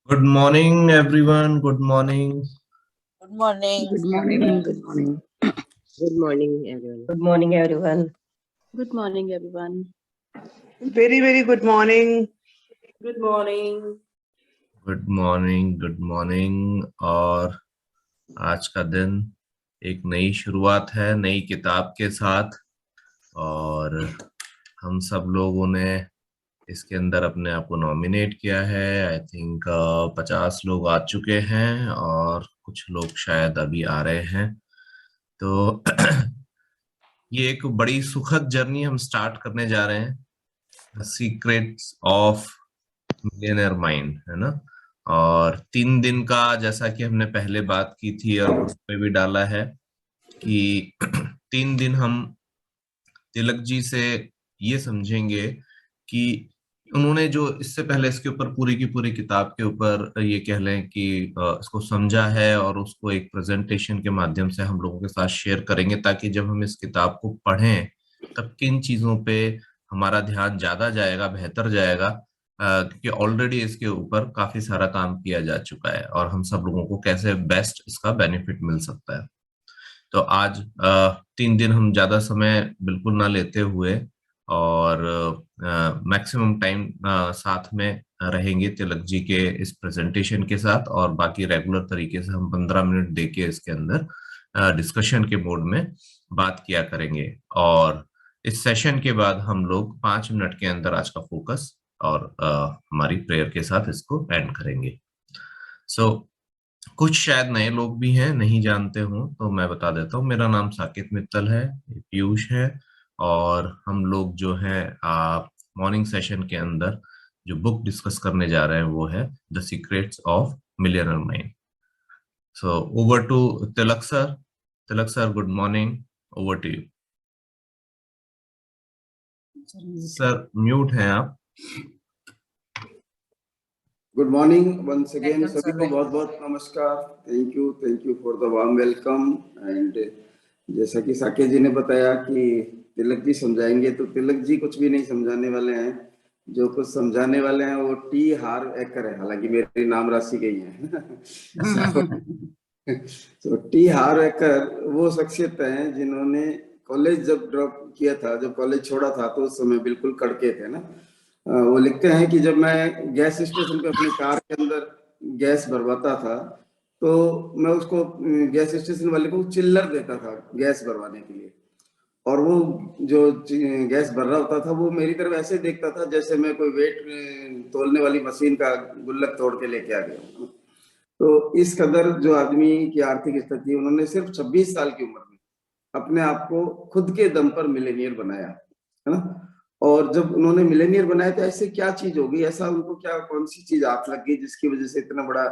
Good morning, everyone. Good morning. Good morning. Good morning. Good morning. Good morning, everyone. Good morning, everyone. Good morning, everyone. Very, very good morning. Good morning. Good morning. Good morning. और आज का दिन एक नई शुरुआत है नई किताब के साथ। और हम सब लोगों ने इसके अंदर अपने आप को नॉमिनेट किया है। आई थिंक 50 लोग आ चुके हैं और कुछ लोग शायद अभी आ रहे हैं। तो ये एक बड़ी सुखद जर्नी हम स्टार्ट करने जा रहे हैं, the secrets of millionaire mind, है ना। और 3 दिन का, जैसा कि हमने पहले बात की थी और ग्रुप में भी डाला है कि 3 दिन हम तिलक जी से ये समझेंगे कि उन्होंने जो इससे पहले इसके ऊपर पूरी की पूरी किताब के ऊपर ये कह लें कि इसको समझा है और उसको एक प्रेजेंटेशन के माध्यम से हम लोगों के साथ शेयर करेंगे, ताकि जब हम इस किताब को पढ़ें तब किन चीजों पे हमारा ध्यान ज्यादा जाएगा, बेहतर जाएगा, क्योंकि ऑलरेडी इसके ऊपर काफी सारा काम किया जा चुका है और हम सब लोगों को कैसे बेस्ट इसका बेनिफिट मिल सकता है। तो आज 3 दिन हम ज्यादा समय बिल्कुल ना लेते हुए और मैक्सिमम टाइम साथ में रहेंगे तिलक जी के इस प्रेजेंटेशन के साथ, और बाकी रेगुलर तरीके से हम 15 मिनट देके इसके अंदर डिस्कशन के मोड में बात किया करेंगे। और इस सेशन के बाद हम लोग 5 मिनट के अंदर आज का फोकस और हमारी प्रेयर के साथ इसको एंड करेंगे। सो कुछ शायद नए लोग भी हैं, नहीं जानते हो तो मैं बता देता हूँ। मेरा नाम साकेत मित्तल है, पीयूष है, और हम लोग जो है मॉर्निंग सेशन के अंदर जो बुक डिस्कस करने जा रहे हैं वो है the secrets of millionaire mind. So over to Tilak sir. Tilak sir, good morning, over to you. Sir mute हैं आप। Good morning once again, Welcome, सभी sir. को बहुत बहुत नमस्कार। Thank you for the warm welcome. And जैसा कि साकेत जी ने बताया कि तिलक जी समझाएंगे, तो तिलक जी कुछ भी नहीं समझाने वाले हैं। जो कुछ समझाने वाले हैं वो टी हार एकर है, हालांकि मेरी नाम राशि गई है। तो टी हार एकर वो शख्सियत हैं जिन्होंने कॉलेज जब ड्रॉप किया था, जब कॉलेज छोड़ा था, तो उस समय बिल्कुल कड़के थे ना। वो लिखते हैं कि जब मैं गैस स्टेशन पे अपनी कार के अंदर गैस भरवाता था, तो मैं उसको गैस स्टेशन वाले को चिल्लर देता था गैस भरवाने के लिए। और वो जो गैस भर रहा होता था वो मेरी तरफ ऐसे देखता था जैसे मैं कोई वेट तोलने वाली मशीन का गुल्लक तोड़ के लेके आ गया हूँ। तो इस कदर जो आदमी की आर्थिक स्थिति, उन्होंने सिर्फ 26 साल की उम्र में अपने आप को खुद के दम पर मिलेनियर बनाया, है ना। और जब उन्होंने मिलेनियर बनाया तो ऐसे क्या चीज हो गई, ऐसा उनको क्या कौन सी चीज हाथ लग गई जिसकी वजह से इतना बड़ा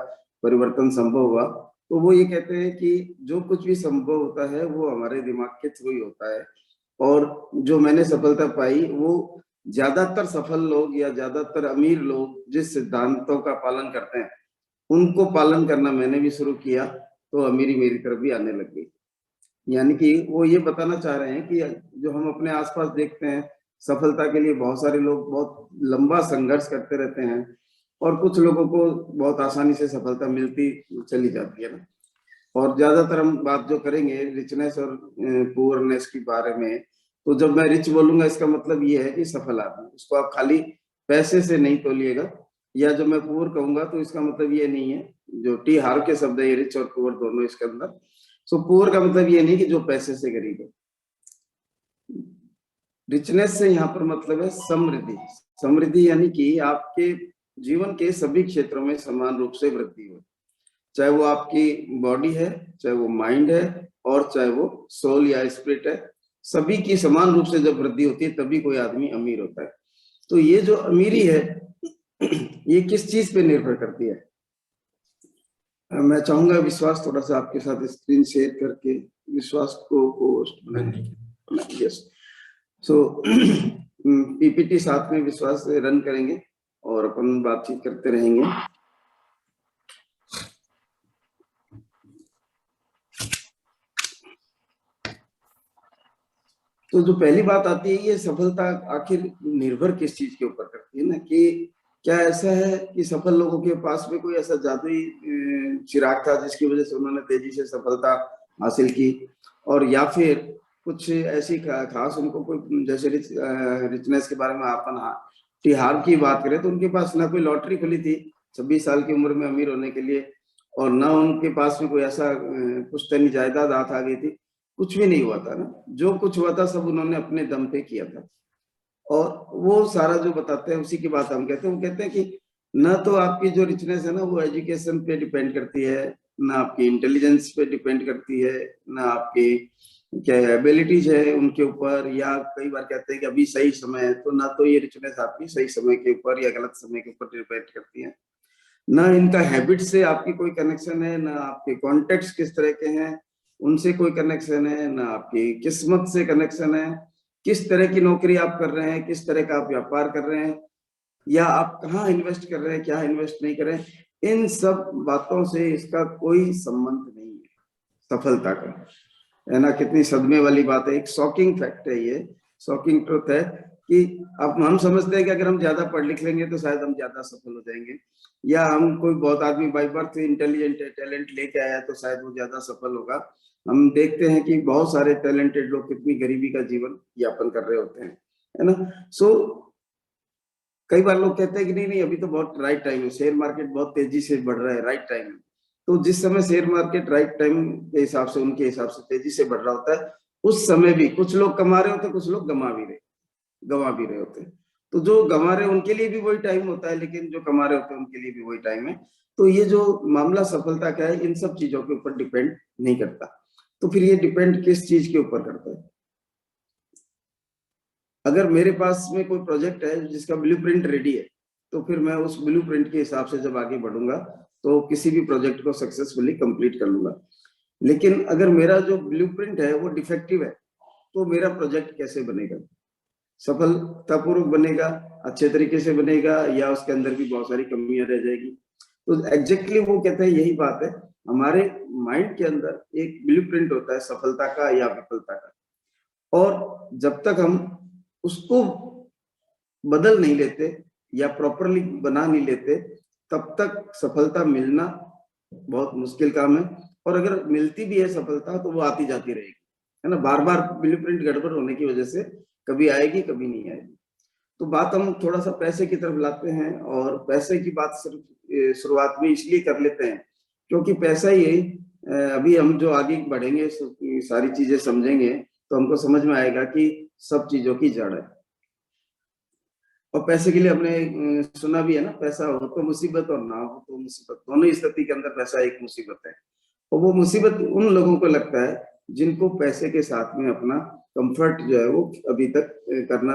परिवर्तन संभव हुआ। तो वो ये कहते हैं कि जो कुछ भी संभव होता है वो हमारे दिमाग के थ्रू ही होता है। और जो मैंने सफलता पाई, वो ज्यादातर सफल लोग या ज्यादातर अमीर लोग जिस सिद्धांतों का पालन करते हैं उनको पालन करना मैंने भी शुरू किया, तो अमीरी मेरी तरफ भी आने लग गई। यानी कि वो ये बताना चाह रहे हैं कि जो हम अपने आसपास देखते हैं, सफलता के लिए बहुत सारे लोग बहुत लंबा संघर्ष करते रहते हैं, और कुछ लोगों को बहुत आसानी से सफलता मिलती चली जाती है ना। और ज्यादातर हम बात जो करेंगे रिचनेस और पुअरनेस के बारे में, तो जब मैं रिच बोलूंगा इसका मतलब ये है कि सफल आदमी, उसको आप खाली पैसे से नहीं तोलिएगा। या जब मैं पुअर कहूंगा तो इसका मतलब ये नहीं है, जो टी हार के शब्द है रिच और पुअर दोनों इसके अंदर। सो पुअर का मतलब ये नहीं कि जो पैसे से गरीब है। रिचनेस से यहाँ पर मतलब है समृद्धि। समृद्धि यानी कि आपके जीवन के सभी क्षेत्रों में समान रूप से वृद्धि हो, चाहे वो आपकी बॉडी है, चाहे वो माइंड है, और चाहे वो सोल या स्पिरिट है। सभी की समान रूप से जब वृद्धि होती है तभी कोई आदमी अमीर होता है। तो ये जो अमीरी है ये किस चीज पे निर्भर करती है। मैं चाहूंगा विश्वास थोड़ा सा आपके साथ स्क्रीन शेयर करके विश्वास को पोस्ट बनाएं। यस, सो पीपीटी साथ में विश्वास से रन करेंगे और अपन बातचीत करते रहेंगे। तो जो पहली बात आती है, ये सफलता आखिर निर्भर किस चीज के ऊपर करती है ना, कि क्या ऐसा है कि सफल लोगों के पास में कोई ऐसा जादुई चिराग था जिसकी वजह से उन्होंने तेजी से सफलता हासिल की, और या फिर कुछ ऐसी खास उनको कोई, जैसे रिचनेस के बारे में अपन तिहार की बात करें तो उनके पास ना कोई लॉटरी खुली थी 26 साल की उम्र में अमीर होने के लिए, और ना उनके पास में कोई ऐसा पुश्तैनी जायदाद हाथ आ गई थी, कुछ भी नहीं हुआ था ना। जो कुछ हुआ था सब उन्होंने अपने दम पे किया था, और वो सारा जो बताते हैं उसी की बात हम कहते हैं। वो कहते हैं कि ना तो आपकी जो रिचनेस है ना वो एजुकेशन पे डिपेंड करती है, ना आपकी इंटेलिजेंस पे डिपेंड करती है, ना आपकी क्या एबिलिटीज है उनके ऊपर, या कई बार कहते हैं कि अभी सही समय है, तो ना तो ये रिचनेस आपकी सही समय के ऊपर या गलत समय के ऊपर डिपेंड करती है, ना इनका हैबिट से आपकी कोई कनेक्शन है, ना आपके कॉन्टेक्ट किस तरह के हैं उनसे कोई कनेक्शन है, ना आपकी किस्मत से कनेक्शन है, किस तरह की नौकरी आप कर रहे हैं, किस तरह का आप व्यापार कर रहे हैं, या आप कहाँ इन्वेस्ट कर रहे हैं, क्या इन्वेस्ट नहीं कर रहे हैं, इन सब बातों से इसका कोई संबंध नहीं है सफलता का, है ना। कितनी सदमे वाली बात है, एक शॉकिंग फैक्ट है ये, शॉकिंग ट्रुथ है कि अब हम समझते हैं कि अगर हम ज्यादा पढ़ लिख लेंगे तो शायद हम ज्यादा सफल हो जाएंगे, या हम कोई बहुत आदमी बाई बर्थ इंटेलिजेंट है, टैलेंट लेके आया तो शायद वो ज्यादा सफल होगा। हम देखते हैं कि बहुत सारे टैलेंटेड लोग कितनी गरीबी का जीवन यापन कर रहे होते हैं, है ना। सो कई बार लोग कहते हैं कि नहीं नहीं अभी तो बहुत राइट टाइम है, शेयर मार्केट बहुत तेजी से बढ़ रहा है, राइट टाइम है। तो जिस समय शेयर मार्केट राइट टाइम के हिसाब से, उनके हिसाब से तेजी से बढ़ रहा होता है, उस समय भी कुछ लोग कमा रहे होते हैं, कुछ लोग गंवा भी रहे होते हैं। तो जो गंवा रहे उनके लिए भी वही टाइम होता है, लेकिन जो कमा रहे होते हैं उनके लिए भी वही टाइम है। तो ये जो मामला सफलता का है, इन सब चीजों के ऊपर डिपेंड नहीं करता। तो फिर ये डिपेंड किस चीज के ऊपर करता है? अगर मेरे पास में कोई प्रोजेक्ट है जिसका ब्लूप्रिंट रेडी है, तो फिर मैं उस ब्लूप्रिंट के हिसाब से जब आगे बढ़ूंगा तो किसी भी प्रोजेक्ट को सक्सेसफुली कंप्लीट कर लूंगा। लेकिन अगर मेरा जो ब्लूप्रिंट है वो डिफेक्टिव है, तो मेरा प्रोजेक्ट कैसे बनेगा? सफलतापूर्वक बनेगा, अच्छे तरीके से बनेगा, या उसके अंदर भी बहुत सारी कमियां रह जाएगी? तो एग्जैक्टली वो कहते हैं यही बात है, हमारे माइंड के अंदर एक ब्लूप्रिंट होता है सफलता का या विफलता का, और जब तक हम उसको बदल नहीं लेते या प्रॉपरली बना नहीं लेते, तब तक सफलता मिलना बहुत मुश्किल काम है। और अगर मिलती भी है सफलता तो वो आती जाती रहेगी, है ना। बार बार ब्लूप्रिंट गड़बड़ होने की वजह से कभी आएगी कभी नहीं आएगी। तो बात हम थोड़ा सा पैसे की तरफ लाते हैं, और पैसे की बात सिर्फ शुरुआत में इसलिए कर लेते हैं क्योंकि पैसा ही अभी हम जो आगे बढ़ेंगे सारी चीजें समझेंगे तो हमको समझ में आएगा कि सब चीजों की जड़ है। और पैसे के लिए हमने सुना भी है ना, पैसा हो तो मुसीबत और ना हो तो मुसीबत, दोनों स्थिति के अंदर पैसा एक मुसीबत है। और वो मुसीबत उन लोगों को लगता है जिनको पैसे के साथ में अपना कंफर्ट जो है वो अभी तक करना,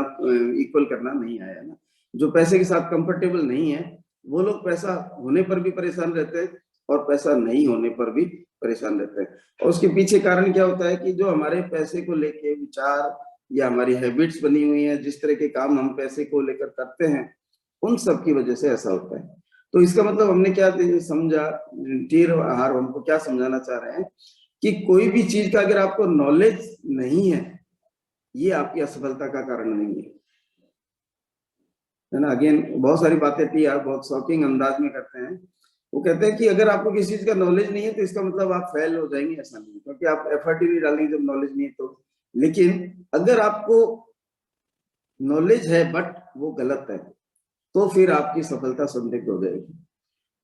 इक्वल करना नहीं आया ना। जो पैसे के साथ कंफर्टेबल नहीं है वो लोग पैसा होने पर भी परेशान रहते हैं और पैसा नहीं होने पर भी परेशान रहते हैं। और उसके पीछे कारण क्या होता है कि जो हमारे पैसे को लेके विचार या हमारी हैबिट्स बनी हुई है, जिस तरह के काम हम पैसे को लेकर करते हैं, उन सब की वजह से ऐसा होता है। तो इसका मतलब हमने क्या समझा, टीर हार हमको क्या समझाना चाह रहे हैं कि कोई भी चीज का अगर आपको नॉलेज नहीं है, ये आपकी असफलता का कारण नहीं है ना। अगेन बहुत सारी बातें टीआर बहुत शॉकिंग अंदाज में करते हैं। वो कहते हैं कि अगर आपको किसी चीज का नॉलेज नहीं है तो इसका मतलब आप फेल हो जाएंगे, ऐसा नहीं, क्योंकि आप एफर्ट ही नहीं डालेंगे जब नॉलेज नहीं है तो। लेकिन अगर आपको नॉलेज है बट वो गलत है, तो फिर आपकी सफलता संदिग्ध हो जाएगी।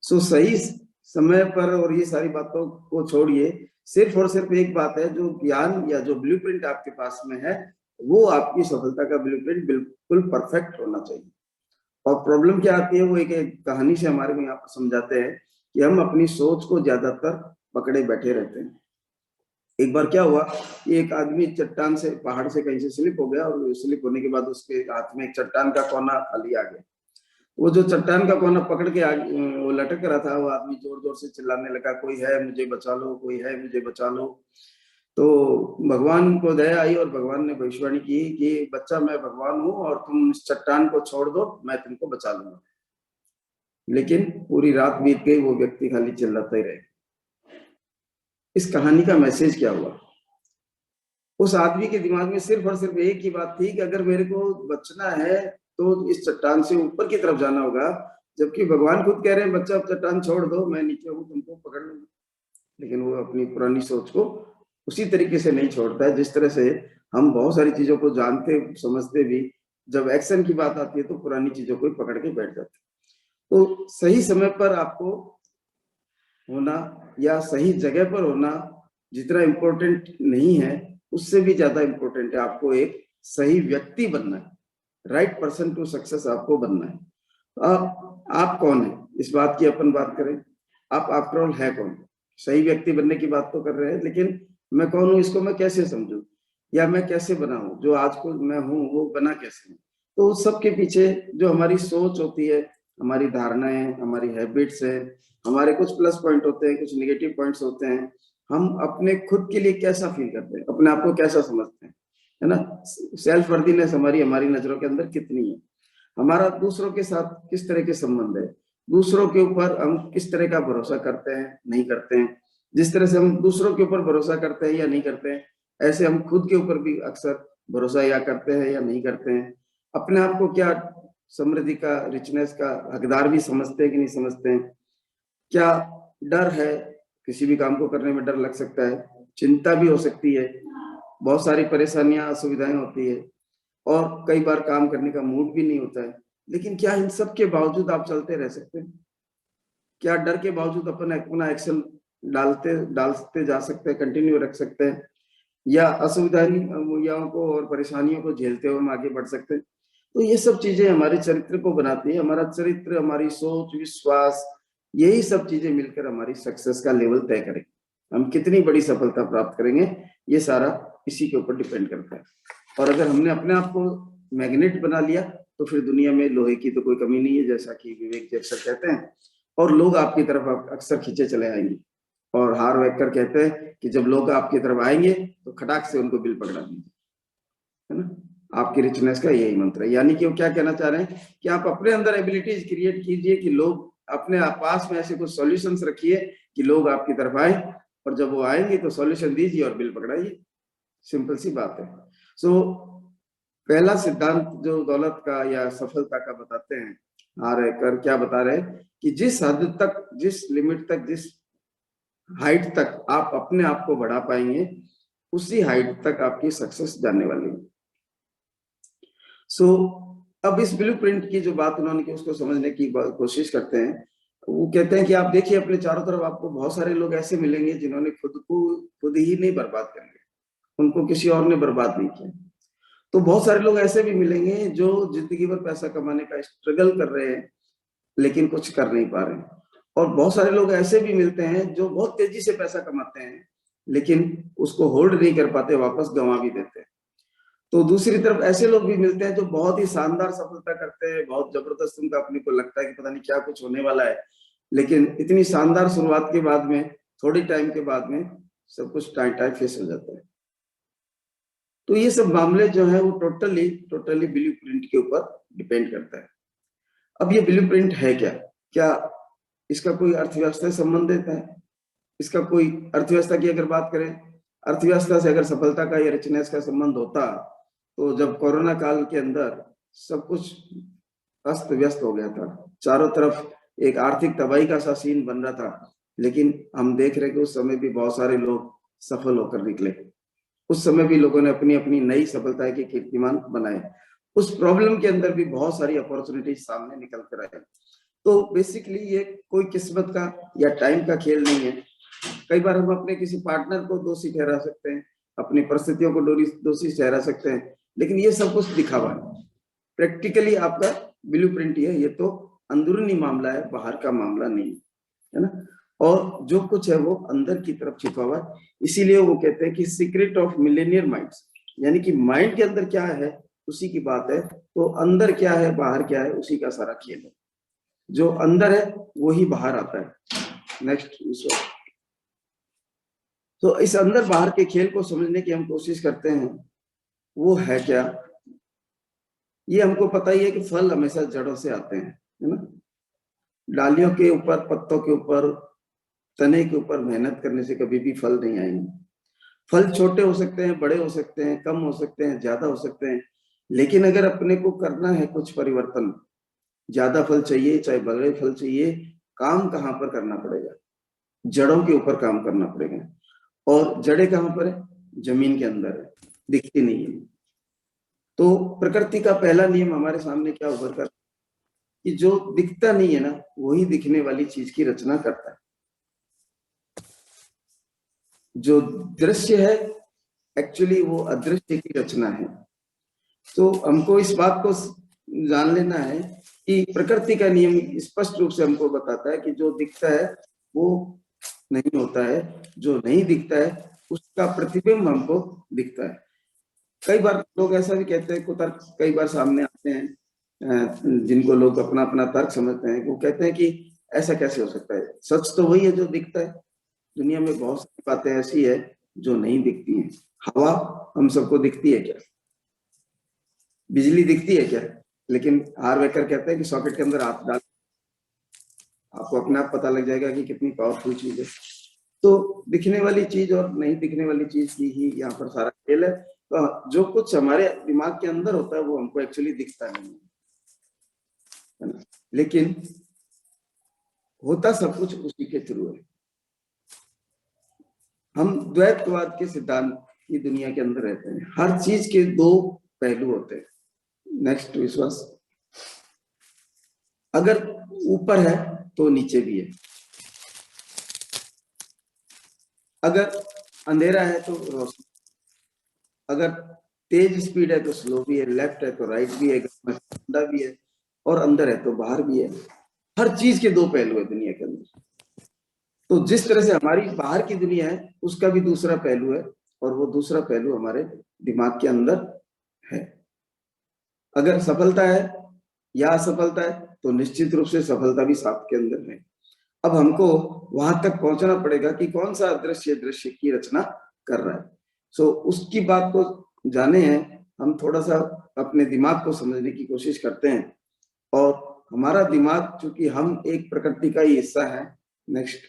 सो सही समय पर, और ये सारी बातों को छोड़िए, सिर्फ और सिर्फ एक बात है, जो ज्ञान या जो ब्लूप्रिंट आपके पास में है वो आपकी सफलता का ब्लूप्रिंट बिल्कुल परफेक्ट होना चाहिए। और प्रॉब्लम क्या आती है वो एक कहानी से हमारे को यहाँ पर समझाते हैं कि हम अपनी सोच को ज्यादातर पकड़े बैठे रहते हैं। एक बार क्या हुआ, एक आदमी चट्टान से, पहाड़ से कहीं से स्लिप हो गया, और स्लिप होने के बाद उसके हाथ में एक चट्टान का कोना खाली आ गया। वो जो चट्टान का कोना पकड़ के वो लटक रहा था, वो आदमी जोर जोर से चिल्लाने लगा, कोई है मुझे बचा लो, कोई है मुझे बचा लो। तो भगवान को दया आई और भगवान ने भविष्यवाणी की कि बच्चा मैं भगवान हूं और तुम इस चट्टान को छोड़ दो, मैं तुमको बचा लूंगा। लेकिन पूरी रात बीत गई, वो व्यक्ति खाली चिल्लाता ही रहे। इस कहानी का मैसेज क्या हुआ? उस आदमी के दिमाग में सिर्फ और सिर्फ एक ही बात थी कि अगर मेरे को बचना है तो इस चट्टान से ऊपर की तरफ जाना होगा, जबकि भगवान खुद कह रहे हैं बच्चा चट्टान छोड़ दो, मैं नीचे हूँ, तुमको पकड़ लूंगा। लेकिन वो अपनी पुरानी सोच को उसी तरीके से नहीं छोड़ता है जिस तरह से हम बहुत सारी चीजों को जानते समझते भी जब एक्शन की बात आती है तो पुरानी चीजों को ही पकड़ के बैठ जाते हैं। तो सही समय पर आपको होना या सही जगह पर होना जितना इम्पोर्टेंट नहीं है, उससे भी ज्यादा इम्पोर्टेंट है आपको एक सही व्यक्ति बनना है। राइट पर्सन टू सक्सेस आपको बनना है। आप कौन है, इस बात की अपन बात करें। आप आफ्टर ऑल है कौन? सही व्यक्ति बनने की बात तो कर रहे हैं, लेकिन मैं कौन हूँ इसको मैं कैसे समझूं, या मैं कैसे बनाऊं, जो आज को मैं हूँ वो बना कैसे हूँ। तो उस सब के पीछे जो हमारी सोच होती है, हमारी धारणाएं, हमारी हैबिट्स है, हमारे कुछ प्लस पॉइंट होते हैं, कुछ निगेटिव पॉइंट्स होते हैं। हम अपने खुद के लिए कैसा फील करते हैं, अपने आप को कैसा समझते हैं, है ना। सेल्फ वर्दीनेस हमारी नजरों के अंदर कितनी है, हमारा दूसरों के साथ किस तरह के संबंध है, दूसरों के ऊपर हम किस तरह का भरोसा करते हैं, नहीं करते हैं। जिस तरह से हम दूसरों के ऊपर भरोसा करते हैं या नहीं करते हैं, ऐसे हम खुद के ऊपर भी अक्सर भरोसा या करते हैं या नहीं करते हैं। अपने आप को क्या समृद्धि का, रिचनेस का हकदार भी समझते हैं कि नहीं समझते हैं। क्या डर है, किसी भी काम को करने में डर लग सकता है, चिंता भी हो सकती है, बहुत सारी परेशानियां, असुविधाएं होती है, और कई बार काम करने का मूड भी नहीं होता है। लेकिन क्या इन सब के बावजूद आप चलते रह सकते हैं? क्या डर के बावजूद अपना एक्शन डालते जा सकते हैं, कंटिन्यू रख सकते हैं, या असुविधाओं को और परेशानियों को झेलते हुए हम आगे बढ़ सकते हैं? तो ये सब चीजें हमारे चरित्र को बनाती है। हमारा चरित्र, हमारी सोच, विश्वास, यही सब चीजें मिलकर हमारी सक्सेस का लेवल तय करेंगे। हम कितनी बड़ी सफलता प्राप्त करेंगे, ये सारा इसी के ऊपर डिपेंड करता है। और अगर हमने अपने आप को मैग्नेट बना लिया तो फिर दुनिया में लोहे की तो कोई कमी नहीं है, जैसा कि विवेक जी अक्सर कहते हैं। और लोग आपकी तरफ अक्सर खींचे चले आएंगे। और हार्वर्कर कहते हैं कि जब लोग आपकी तरफ आएंगे तो खटाक से उनको बिल पकड़ा दीजिए, है ना। आपकी रिचनेस का यही मंत्र है। यानी कि वो क्या कहना चाह रहे हैं कि आप अपने अंदर एबिलिटीज क्रिएट कीजिए कि लोग अपने पास में ऐसे कुछ सॉल्यूशंस रखिए कि लोग आपकी तरफ आए, और जब वो आएंगे तो सॉल्यूशन दीजिए और बिल पकड़ाइए। सिंपल सी बात है। सो पहला सिद्धांत जो दौलत का या सफलता का बताते हैं, हार्वर्कर क्या बता रहे हैं कि जिस हद तक, जिस लिमिट तक, जिस हाइट तक आप अपने आप को बढ़ा पाएंगे, उसी हाइट तक आपकी सक्सेस जाने वाली है। सो अब इस ब्लूप्रिंट की जो बात उन्होंने की, उसको समझने की कोशिश करते हैं। वो कहते हैं कि आप देखिए अपने चारों तरफ आपको बहुत सारे लोग ऐसे मिलेंगे जिन्होंने खुद ही नहीं बर्बाद कर लिया, उनको किसी और ने बर्बाद नहीं किया। तो बहुत सारे लोग ऐसे भी मिलेंगे जो जिंदगी भर पैसा कमाने का स्ट्रगल कर रहे हैं लेकिन कुछ कर नहीं पा रहे हैं। और बहुत सारे लोग ऐसे भी मिलते हैं जो बहुत तेजी से पैसा कमाते हैं लेकिन उसको होल्ड नहीं कर पाते, वापस गंवा भी देते हैं। तो दूसरी तरफ ऐसे लोग भी मिलते हैं जो बहुत ही शानदार सफलता करते हैं, बहुत जबरदस्त, उनका अपने को लगता है कि पता नहीं क्या कुछ होने वाला है, लेकिन इतनी शानदार शुरुआत के बाद में, थोड़ी टाइम के बाद में सब कुछ टाइट फेस हो जाता है। तो ये सब मामले जो है वो टोटली ब्लूप्रिंट के ऊपर डिपेंड करता है। अब ये ब्लूप्रिंट है क्या? क्या इसका कोई अर्थव्यवस्था से संबंध देता है? इसका कोई अर्थव्यवस्था की अगर बात करें, अर्थव्यवस्था से अगर सफलता का या रिचनेस का संबंध होता तो जब कोरोना काल के अंदर सब कुछ अस्त व्यस्त हो गया था, चारों तरफ एक आर्थिक तबाही का सा सीन बन रहा था, लेकिन हम देख रहे कि उस समय भी बहुत सारे लोग सफल होकर निकले। उस समय भी लोगों ने अपनी अपनी नई सफलता के कीर्तिमान बनाए। उस प्रॉब्लम के अंदर भी बहुत सारी अपॉर्चुनिटी सामने निकल कर आए। तो बेसिकली ये कोई किस्मत का या टाइम का खेल नहीं है। कई बार हम अपने किसी पार्टनर को दोषी ठहरा सकते हैं, अपनी परिस्थितियों को दोषी ठहरा सकते हैं, लेकिन ये सब कुछ दिखावा है। प्रैक्टिकली आपका ब्लूप्रिंट है, ये तो अंदरूनी मामला है, बाहर का मामला नहीं है ना। और जो कुछ है वो अंदर की तरफ छिपा हुआ है। इसीलिए वो कहते हैं कि सीक्रेट ऑफ मिलेनियर माइंड्स, यानी कि माइंड के अंदर क्या है उसी की बात है। तो अंदर क्या है, बाहर क्या है, उसी का सारा खेल है। जो अंदर है वही बाहर आता है। नेक्स्ट। तो इस अंदर बाहर के खेल को समझने की हम कोशिश करते हैं। वो है क्या? ये हमको पता ही है कि फल हमेशा जड़ों से आते हैं, है ना। डालियों के ऊपर, पत्तों के ऊपर, तने के ऊपर मेहनत करने से कभी भी फल नहीं आएंगे। फल छोटे हो सकते हैं, बड़े हो सकते हैं, कम हो सकते हैं, ज्यादा हो सकते हैं, लेकिन अगर अपने को करना है कुछ परिवर्तन, ज्यादा फल चाहिए चाहे बड़े फल चाहिए, काम कहाँ पर करना पड़ेगा? जड़ों के ऊपर काम करना पड़ेगा। और जड़ें कहाँ पर है? जमीन के अंदर है, दिखती नहीं है। तो प्रकृति का पहला नियम हमारे सामने क्या उभर कर कि जो दिखता नहीं है ना, वही दिखने वाली चीज की रचना करता है। जो दृश्य है एक्चुअली वो अदृश्य की रचना है। तो हमको इस बात को जान लेना है कि प्रकृति का नियम स्पष्ट रूप से हमको बताता है कि जो दिखता है वो नहीं होता है, जो नहीं दिखता है उसका प्रतिबिंब हमको दिखता है। कई बार लोग ऐसा भी कहते हैं, कुतर्क कई बार सामने आते हैं, जिनको लोग अपना अपना तर्क समझते हैं, वो कहते हैं कि ऐसा कैसे हो सकता है, सच तो वही है जो दिखता है। दुनिया में बहुत सारी बातें ऐसी है जो नहीं दिखती हैं। हवा हम सबको दिखती है क्या? बिजली दिखती है क्या? लेकिन हार्वेकर कहते हैं कि सॉकेट के अंदर हाथ डाल, आपको अपने आप पता लग जाएगा कि कितनी पावरफुल चीज है। तो दिखने वाली चीज और नहीं दिखने वाली चीज की ही यहाँ पर सारा खेल है। तो जो कुछ हमारे दिमाग के अंदर होता है वो हमको एक्चुअली दिखता नहीं है ना, लेकिन होता सब कुछ उसी के थ्रू है। हम द्वैतवाद के सिद्धांत की दुनिया के अंदर रहते हैं। हर चीज के दो पहलू होते हैं। नेक्स्ट विश्वास, अगर ऊपर है तो नीचे भी है, अगर अंधेरा है तो रोशनी, अगर तेज स्पीड है तो स्लो भी है, लेफ्ट है तो राइट भी है, ठंडा भी है और अंदर है तो बाहर भी है। हर चीज के दो पहलू है दुनिया के अंदर। तो जिस तरह से हमारी बाहर की दुनिया है उसका भी दूसरा पहलू है, और वो दूसरा पहलू हमारे दिमाग के अंदर है। अगर सफलता है या असफलता है तो निश्चित रूप से सफलता भी साथ के अंदर है। अब हमको वहां तक पहुंचना पड़ेगा कि कौन सा दृश्य दृश्य की रचना कर रहा है। सो उसकी बात को जाने हैं हम, थोड़ा सा अपने दिमाग को समझने की कोशिश करते हैं। और हमारा दिमाग, चूंकि हम एक प्रकृति का ही हिस्सा है, नेक्स्ट,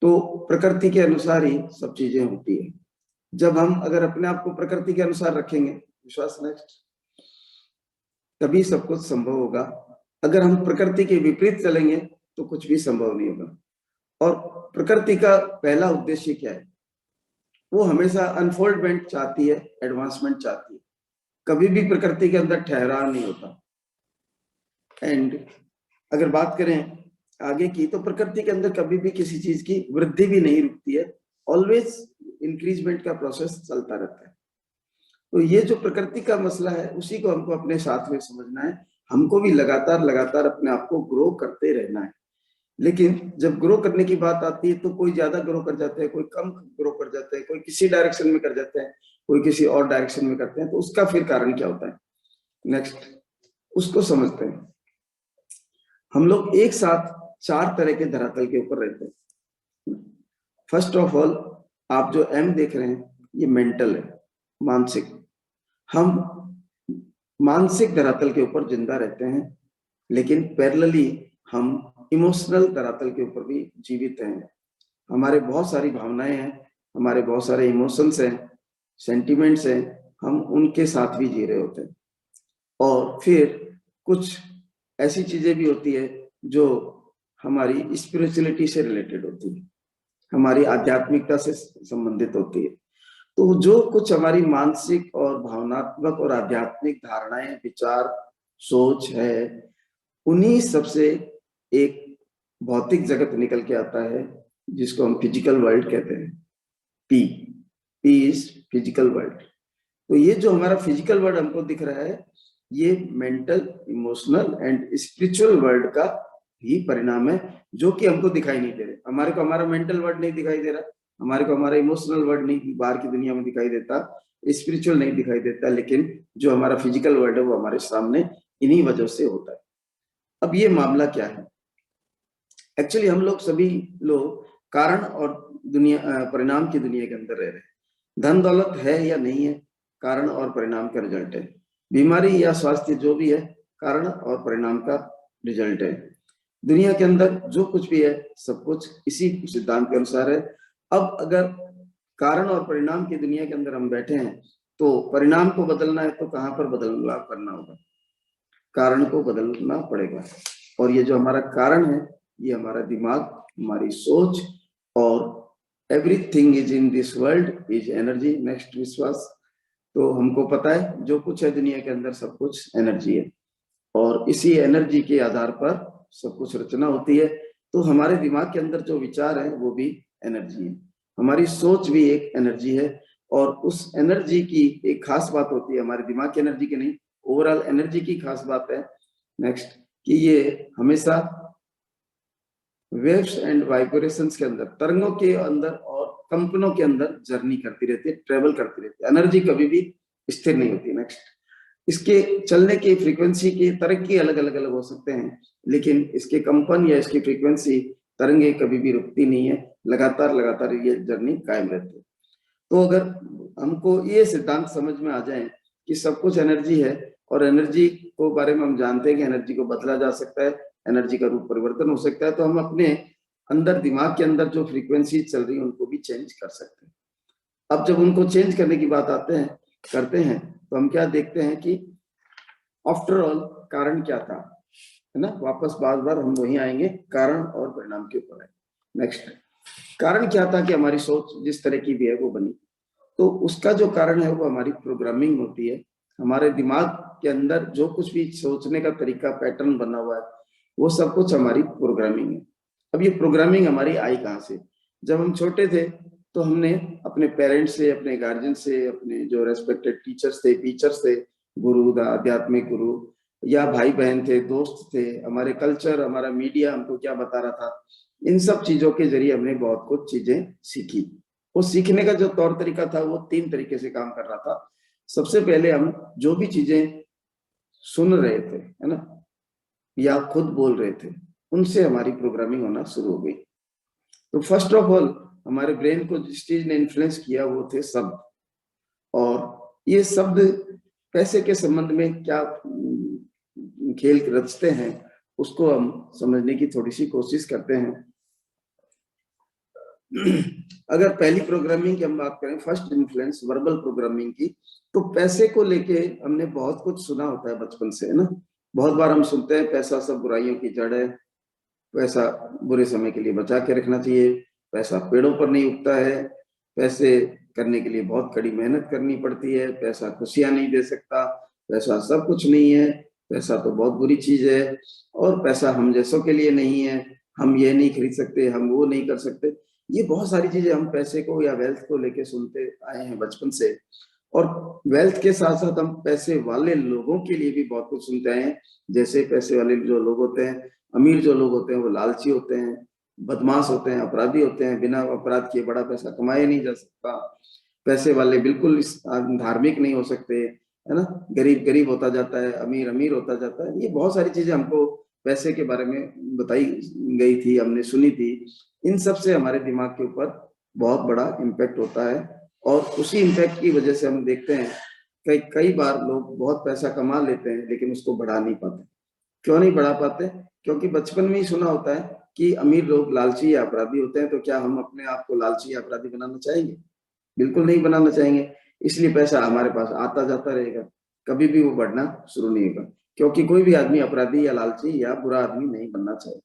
तो प्रकृति के अनुसार ही सब चीजें होती है। जब हम अगर अपने आप को प्रकृति के अनुसार रखेंगे, विश्वास, नेक्स्ट, तभी सब कुछ संभव होगा। अगर हम प्रकृति के विपरीत चलेंगे तो कुछ भी संभव नहीं होगा। और प्रकृति का पहला उद्देश्य क्या है? वो हमेशा अनफोल्डमेंट चाहती है, एडवांसमेंट चाहती है। कभी भी प्रकृति के अंदर ठहराव नहीं होता। एंड अगर बात करें आगे की, तो प्रकृति के अंदर कभी भी किसी चीज की वृद्धि भी नहीं रुकती है। ऑलवेज इंक्रीजमेंट का प्रोसेस चलता रहता है। तो ये जो प्रकृति का मसला है उसी को हमको अपने साथ में समझना है। हमको भी लगातार लगातार अपने आप को ग्रो करते रहना है। लेकिन जब ग्रो करने की बात आती है तो कोई ज्यादा ग्रो कर जाता है, कोई कम ग्रो कर जाता है, कोई किसी डायरेक्शन में कर जाता है, कोई किसी और डायरेक्शन में करते हैं। तो उसका फिर कारण क्या होता है? नेक्स्ट, उसको समझते हैं। हम लोग एक साथ 4 तरह के धरातल के ऊपर रहते हैं। फर्स्ट ऑफ ऑल, आप जो एम देख रहे हैं ये मेंटल है, मानसिक। हम मानसिक धरातल के ऊपर जिंदा रहते हैं, लेकिन पैरेलली हम इमोशनल धरातल के ऊपर भी जीवित हैं। हमारे बहुत सारी भावनाएं हैं, हमारे बहुत सारे इमोशंस हैं, सेंटिमेंट्स हैं, हम उनके साथ भी जी रहे होते हैं। और फिर कुछ ऐसी चीजें भी होती है जो हमारी स्पिरिचुअलिटी से रिलेटेड होती है, हमारी आध्यात्मिकता से संबंधित होती है। तो जो कुछ हमारी मानसिक और भावनात्मक और आध्यात्मिक धारणाएं, विचार, सोच है, उन्हीं सबसे एक भौतिक जगत निकल के आता है जिसको हम फिजिकल वर्ल्ड कहते हैं। P is physical world. तो ये जो हमारा फिजिकल वर्ल्ड हमको दिख रहा है, ये mental, emotional and spiritual world का ही परिणाम है, जो कि हमको दिखाई नहीं दे रहा। हमारे को हमारा मेंटल वर्ल्ड नहीं दिखाई दे रहा, हमारे को हमारा इमोशनल वर्ल्ड नहीं बाहर की दुनिया में दिखाई देता, स्पिरिचुअल नहीं दिखाई देता, लेकिन जो हमारा फिजिकल वर्ल्ड है वो हमारे सामने इन्हीं वजह से होता है। अब ये मामला क्या है? एक्चुअली हम लोग सभी लोग कारण और दुनिया, परिणाम की दुनिया के अंदर रह रहे हैं। धन दौलत है या नहीं है, कारण और परिणाम का रिजल्ट है। बीमारी या स्वास्थ्य जो भी है, कारण और परिणाम का रिजल्ट है। दुनिया के अंदर जो कुछ भी है सब कुछ इसी सिद्धांत के अनुसार है। अब अगर कारण और परिणाम की दुनिया के अंदर हम बैठे हैं तो परिणाम को बदलना है तो कहाँ पर बदलाव करना होगा? कारण को बदलना पड़ेगा। और ये जो हमारा कारण है, ये हमारा दिमाग, हमारी सोच, और everything is in this world is energy. Next विश्वास। तो हमको पता है जो कुछ है दुनिया के अंदर सब कुछ एनर्जी है, और इसी एनर्जी के आधार पर सब कुछ रचना होती है। तो हमारे दिमाग के अंदर जो विचार है वो भी एनर्जी है, हमारी सोच भी एक एनर्जी है। और उस एनर्जी की एक खास बात होती है, हमारे दिमाग की एनर्जी की नहीं, ओवरऑल एनर्जी की खास बात है नेक्स्ट, कि ये हमेशा वेव्स एंड वाइब्रेशंस के अंदर, तरंगों के अंदर और कंपनों के अंदर जर्नी करती रहती है, ट्रेवल करती रहती है। एनर्जी कभी भी स्थिर नहीं होती। नेक्स्ट, इसके चलने की फ्रीक्वेंसी की तरंगे अलग अलग हो सकते हैं, लेकिन इसके कंपन या इसकी फ्रीक्वेंसी तरंगे कभी भी रुकती नहीं है, लगातार ये जर्नी कायम रहती है। तो अगर हमको ये सिद्धांत समझ में आ जाए कि सब कुछ एनर्जी है, और एनर्जी को बारे में हम जानते हैं कि एनर्जी को बदला जा सकता है, एनर्जी का रूप परिवर्तन हो सकता है, तो हम अपने अंदर, दिमाग के अंदर जो फ्रीक्वेंसी चल रही है उनको भी चेंज कर सकते हैं। अब जब उनको चेंज करने की बात करते हैं तो हम क्या देखते हैं कि आफ्टर ऑल कारण क्या था, है ना। वापस बार बार हम वही आएंगे, कारण और परिणाम के ऊपर है। नेक्स्ट, कारण क्या था कि हमारी सोच जिस तरह की भी है वो बनी। तो उसका जो कारण है वो हमारी प्रोग्रामिंग होती है। हमारे दिमाग के अंदर जो कुछ भी सोचने का तरीका, पैटर्न बना हुआ है, वो सब कुछ हमारी प्रोग्रामिंग है। अब ये प्रोग्रामिंग हमारी आई कहाँ से? जब हम छोटे थे तो हमने अपने पेरेंट्स से, अपने गार्जियन से, अपने जो रेस्पेक्टेड टीचर्स थे, गुरु, आध्यात्मिक गुरु, या भाई बहन थे, दोस्त थे, हमारे कल्चर, हमारा मीडिया हमको क्या बता रहा था, इन सब चीजों के जरिए हमने बहुत कुछ चीजें सीखी। वो सीखने का जो तौर तरीका था वो 3 तरीके से काम कर रहा था। सबसे पहले हम जो भी चीजें सुन रहे थे, है ना, या खुद बोल रहे थे, उनसे हमारी प्रोग्रामिंग होना शुरू हो गई। तो फर्स्ट ऑफ ऑल हमारे ब्रेन को जिस चीज ने इन्फ्लुएंस किया वो थे शब्द। और ये शब्द पैसे के संबंध में क्या खेल रचते हैं उसको हम समझने की थोड़ी सी कोशिश करते हैं। अगर पहली प्रोग्रामिंग की हम बात करें, फर्स्ट इन्फ्लुएंस वर्बल प्रोग्रामिंग की, तो पैसे को लेके हमने बहुत कुछ सुना होता है बचपन से, है ना। बहुत बार हम सुनते हैं पैसा सब बुराइयों की जड़ है, पैसा बुरे समय के लिए बचा के रखना चाहिए, पैसा पेड़ों पर नहीं उगता है, पैसे करने के लिए बहुत कड़ी मेहनत करनी पड़ती है, पैसा खुशियां नहीं दे सकता, पैसा सब कुछ नहीं है, पैसा तो बहुत बुरी चीज है, और पैसा हम जैसों के लिए नहीं है, हम ये नहीं खरीद सकते, हम वो नहीं कर सकते। ये बहुत सारी चीजें हम पैसे को या वेल्थ को लेके सुनते आए हैं बचपन से। और वेल्थ के साथ साथ हम पैसे वाले लोगों के लिए भी बहुत कुछ सुनते आए हैं। जैसे पैसे वाले जो लोग होते हैं, अमीर जो लोग होते हैं, वो लालची होते हैं, बदमाश होते हैं, अपराधी होते हैं, बिना अपराध किए बड़ा पैसा कमाया नहीं जा सकता। पैसे वाले बिल्कुल धार्मिक नहीं हो सकते, है ना। गरीब गरीब होता जाता है, अमीर अमीर होता जाता है। ये बहुत सारी चीजें हमको पैसे के बारे में बताई गई थी, हमने सुनी थी। इन सब से हमारे दिमाग के ऊपर बहुत बड़ा इम्पैक्ट होता है, और उसी इम्पैक्ट की वजह से हम देखते हैं कई बार लोग बहुत पैसा कमा लेते हैं लेकिन उसको बढ़ा नहीं पाते। क्यों नहीं बढ़ा पाते? क्योंकि बचपन में ही सुना होता है कि अमीर लोग लालची या अपराधी होते हैं। तो क्या हम अपने आप को लालची या अपराधी बनाना चाहेंगे? बिल्कुल नहीं बनाना चाहेंगे। इसलिए पैसा हमारे पास आता जाता रहेगा, कभी भी वो बढ़ना शुरू नहीं होगा, क्योंकि कोई भी आदमी अपराधी या लालची या बुरा आदमी नहीं बनना चाहिए।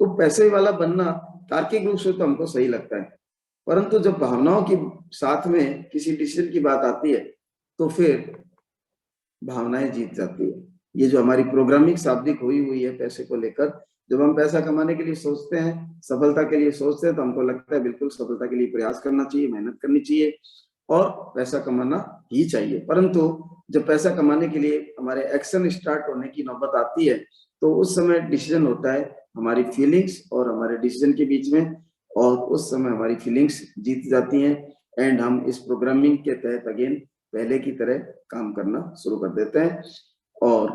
तो पैसे वाला बनना तार्किक रूप से तो हमको सही लगता है, परंतु जब भावनाओं की साथ में किसी डिसीजन की बात आती है तो फिर भावनाएं जीत जाती है। ये जो हमारी प्रोग्रामिंग शाब्दिक हुई है पैसे को लेकर, जब हम पैसा कमाने के लिए सोचते हैं, सफलता के लिए सोचते हैं, तो हमको लगता है बिल्कुल सफलता के लिए प्रयास करना चाहिए, मेहनत करनी चाहिए और पैसा कमाना ही चाहिए। परंतु जब पैसा कमाने के लिए हमारे एक्शन स्टार्ट होने की नौबत आती है तो उस समय डिसीजन होता है हमारी फीलिंग्स और हमारे डिसीजन के बीच में, और उस समय हमारी फीलिंग्स जीत जाती हैं एंड हम इस प्रोग्रामिंग के तहत अगेन पहले की तरह काम करना शुरू कर देते हैं। और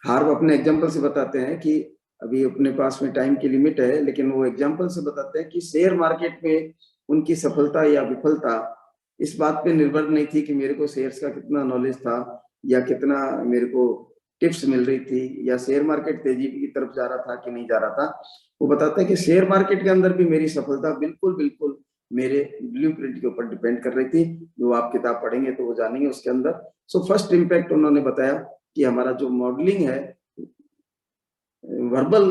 हार अपने एग्जाम्पल से बताते हैं कि अभी अपने पास में टाइम की लिमिट है, लेकिन वो एग्जाम्पल से बताते हैं कि शेयर मार्केट में उनकी सफलता या विफलता इस बात पे निर्भर नहीं थी कि मेरे को शेयर्स का कितना नॉलेज था या कितना मेरे को टिप्स मिल रही थी या शेयर मार्केट तेजी की तरफ जा रहा था कि नहीं जा रहा था। वो बताते हैं कि शेयर मार्केट के अंदर भी मेरी सफलता बिल्कुल मेरे ब्लूप्रिंट के ऊपर डिपेंड कर रही थी। जो आप किताब पढ़ेंगे तो वो जानेंगे उसके अंदर। सो फर्स्ट इम्पैक्ट उन्होंने बताया कि हमारा जो मॉडलिंग है वर्बल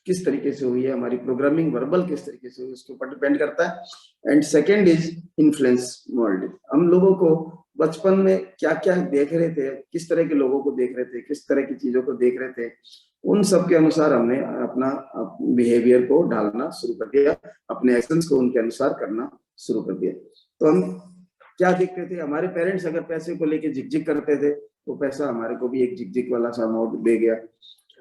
किस तरीके से हुई है, हमारी प्रोग्रामिंग वर्बल किस तरीके से हुई, उसके ऊपर डिपेंड करता है। And second is influence moulding. हम लोगों को बचपन में क्या क्या देख रहे थे, किस तरह के लोगों को देख रहे थे, किस तरह की चीजों को देख रहे थे, उन सब के अनुसार हमने अपना बिहेवियर को ढालना शुरू कर दिया, अपने एक्शंस को उनके अनुसार करना शुरू कर दिया। तो हम क्या देखते थे, हमारे पेरेंट्स अगर पैसे को लेके झिकझिक करते थे तो पैसा हमारे को भी एक झिकझिक वाला सा अमाउंट दे गया।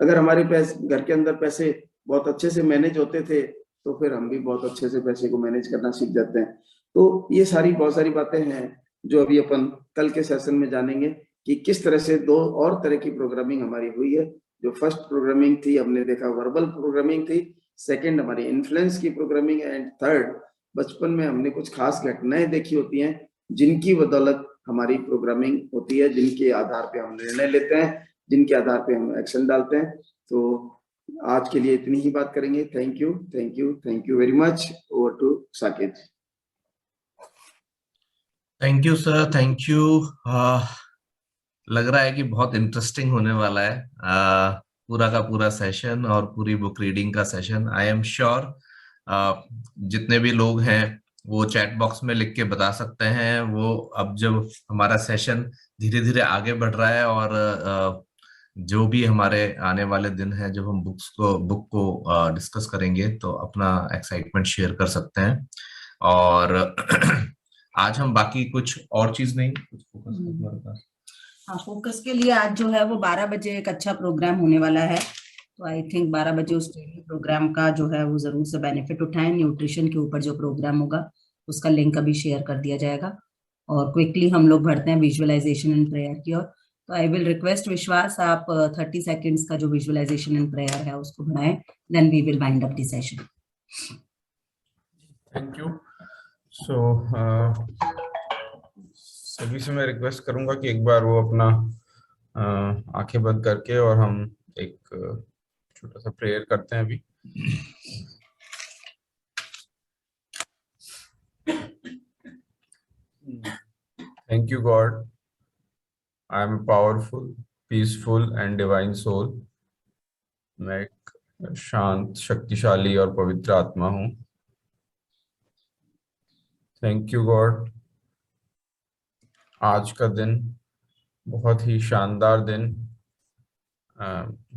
अगर हमारे पैसे घर के अंदर पैसे बहुत अच्छे से मैनेज होते थे तो फिर हम भी बहुत अच्छे से पैसे को मैनेज करना सीख जाते हैं। तो ये सारी बहुत सारी बातें हैं जो अभी अपन कल के सेशन में जानेंगे कि किस तरह से दो और तरह की प्रोग्रामिंग हमारी हुई है। जो फर्स्ट प्रोग्रामिंग थी हमने देखा वर्बल प्रोग्रामिंग थी, सेकंड हमारी इन्फ्लुएंस की प्रोग्रामिंग, एंड थर्ड बचपन में हमने कुछ खास घटनाएं देखी होती हैं जिनकी बदौलत हमारी प्रोग्रामिंग होती है, जिनके आधार पे हम निर्णय लेते हैं, जिनके आधार पे हम एक्शन डालते हैं। तो आज के लिए इतनी ही बात करेंगे। Thank you, thank you, thank you very much. Over to Saket. Thank you sir, thank you. लग रहा है कि बहुत इंटरेस्टिंग होने वाला है पूरा का पूरा सेशन और पूरी बुक रीडिंग का सेशन। आई एम श्योर जितने भी लोग हैं वो चैट बॉक्स में लिख के बता सकते हैं। वो अब जब हमारा सेशन धीरे धीरे आगे बढ़ रहा है और जो भी हमारे आने वाले दिन हैं जब हम बुक को डिस्कस करेंगे तो अपना एक्साइटमेंट शेयर कर सकते हैं। और आज हम बाकी कुछ और चीज नहीं, कुछ फोकस हमारे पास। हाँ, फोकस के लिए आज जो है वो 12 बजे एक अच्छा प्रोग्राम होने वाला है। तो आई थिंक 12 बजे उस प्रोग्राम का जो है वो जरूर से बेनिफिट उठाएं। न्यूट्रिशन के ऊपर जो प्रोग्राम होगा उसका लिंक अभी शेयर कर दिया जाएगा। और क्विकली हम लोग बढ़ते हैं विजुअलाइजेशन एंड प्रेयर की ओर। तो आई विल रिक्वेस्ट विश्वास, आप 30 सेकेंड्स का जो विजुअलाइजेशन एंड प्रेयर है उसको बढ़ाएं, then we will wind up the session. Thank you. So सभी से मैं रिक्वेस्ट करूंगा कि एक बार वो अपना आंखें बंद करके और हम एक छोटा सा प्रेयर करते हैं अभी। Thank you God, I am a powerful, peaceful and divine soul। मैं एक शांत, शक्तिशाली और पवित्र आत्मा हूँ। थैंक यू गॉड, आज का दिन बहुत ही शानदार दिन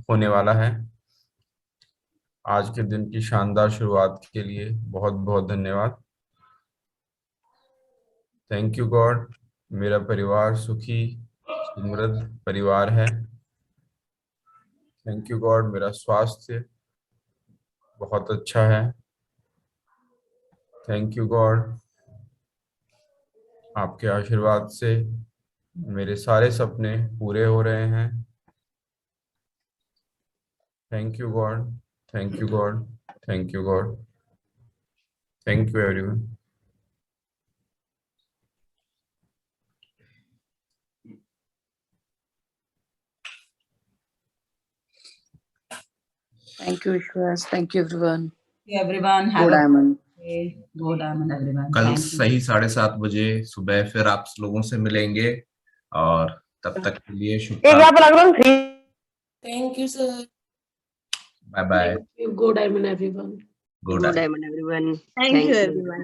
होने वाला है। आज के दिन की शानदार शुरुआत के लिए बहुत बहुत धन्यवाद। थैंक यू गॉड, मेरा परिवार सुखी समृद्ध परिवार है। थैंक यू गॉड, मेरा स्वास्थ्य बहुत अच्छा है। थैंक यू गॉड, आपके आशीर्वाद से मेरे सारे सपने पूरे हो रहे हैं। Thank you God, thank you God, thank you God, thank you everyone. Thank you, Vishwas. Thank you, everyone. Everyone have Good a diamond. Good diamond everyone. कल सही 7:30 बजे सुबह फिर आप लोगों से मिलेंगे और तब तक के लिए शुभकामनाएं। Thank you, sir. Bye bye. Good diamond, everyone. Good Good diamond, everyone. Thank you, you. everyone.